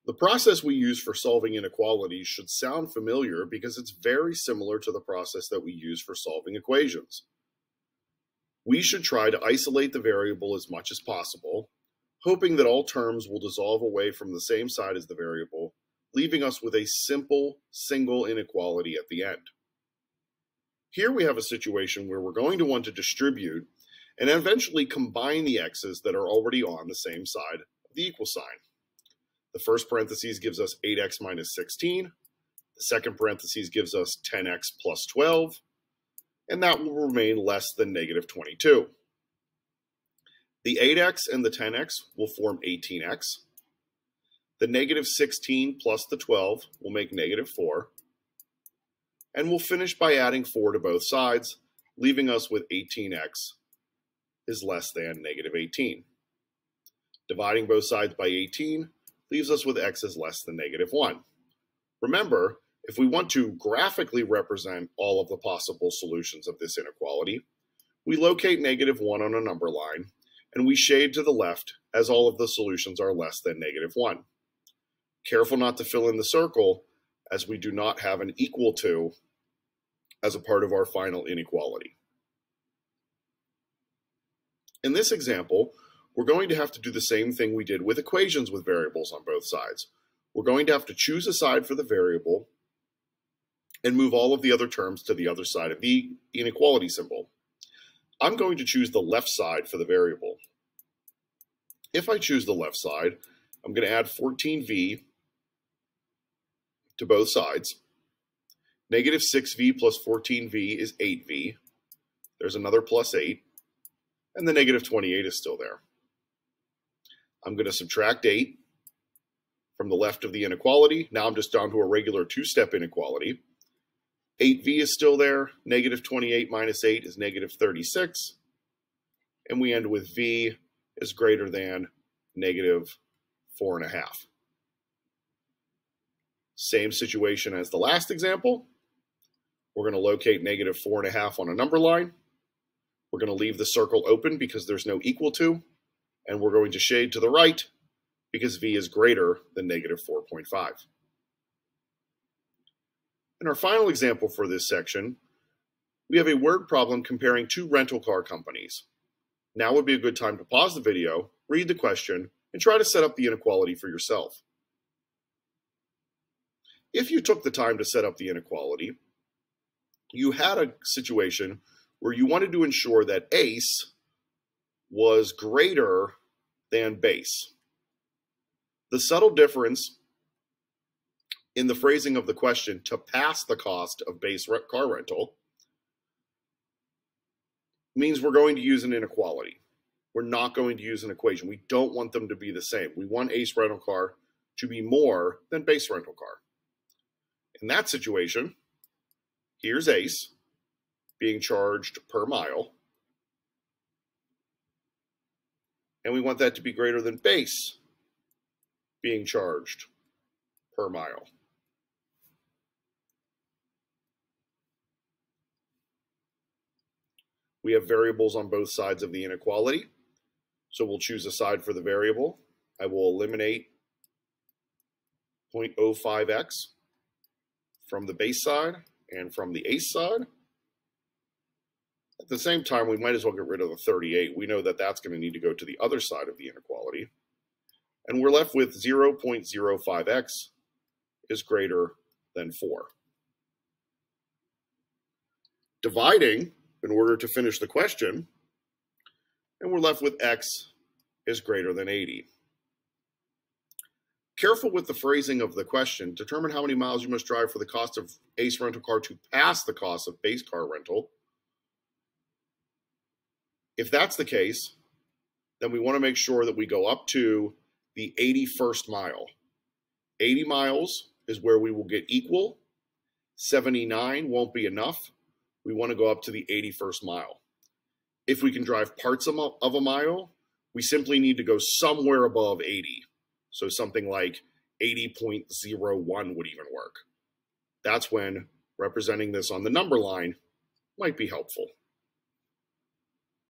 The process we use for solving inequalities should sound familiar because it's very similar to the process that we use for solving equations. We should try to isolate the variable as much as possible, hoping that all terms will dissolve away from the same side as the variable, leaving us with a simple single inequality at the end. Here we have a situation where we're going to want to distribute and eventually combine the x's that are already on the same side of the equal sign. The first parentheses gives us 8x minus 16. The second parentheses gives us 10x plus 12. And that will remain less than negative 22. The 8x and the 10x will form 18x. The negative 16 plus the 12 will make negative 4. And we'll finish by adding 4 to both sides, leaving us with 18x is less than negative 18. Dividing both sides by 18 leaves us with x is less than negative 1. Remember, if we want to graphically represent all of the possible solutions of this inequality, we locate negative 1 on a number line, and we shade to the left as all of the solutions are less than negative 1. Careful not to fill in the circle, as we do not have an equal to as a part of our final inequality. In this example, we're going to have to do the same thing we did with equations with variables on both sides. We're going to have to choose a side for the variable and move all of the other terms to the other side of the inequality symbol. I'm going to choose the left side for the variable. If I choose the left side, I'm going to add 14v to both sides. Negative 6v plus 14v is 8v. There's another plus 8. And the negative 28 is still there. I'm going to subtract 8 from the left of the inequality. Now I'm just down to a regular two-step inequality. 8v is still there. Negative 28 minus 8 is negative 36. And we end with v is greater than negative 4.5. Same situation as the last example. We're going to locate negative 4.5 on a number line. We're going to leave the circle open because there's no equal to, and we're going to shade to the right because v is greater than negative 4.5. In our final example for this section, we have a word problem comparing two rental car companies. Now would be a good time to pause the video, read the question, and try to set up the inequality for yourself. If you took the time to set up the inequality, you had a situation where you wanted to ensure that ace was greater than base. The subtle difference in the phrasing of the question to pass the cost of base car rental means we're going to use an inequality. We're not going to use an equation. We don't want them to be the same. We want ace rental car to be more than base rental car. In that situation, here's ace being charged per mile, and we want that to be greater than base being charged per mile. We have variables on both sides of the inequality, so we'll choose a side for the variable. I will eliminate 0.05x from the base side and from the ace side. At the same time, we might as well get rid of the 38. We know that that's going to need to go to the other side of the inequality. And we're left with 0.05x is greater than 4. Dividing in order to finish the question, and we're left with x is greater than 80. Careful with the phrasing of the question. Determine how many miles you must drive for the cost of ace rental car to pass the cost of base car rental. If that's the case, then we want to make sure that we go up to the 81st mile. 80 miles is where we will get equal. 79 won't be enough. We want to go up to the 81st mile. If we can drive parts of a mile, we simply need to go somewhere above 80. So something like 80.01 would even work. That's when representing this on the number line might be helpful.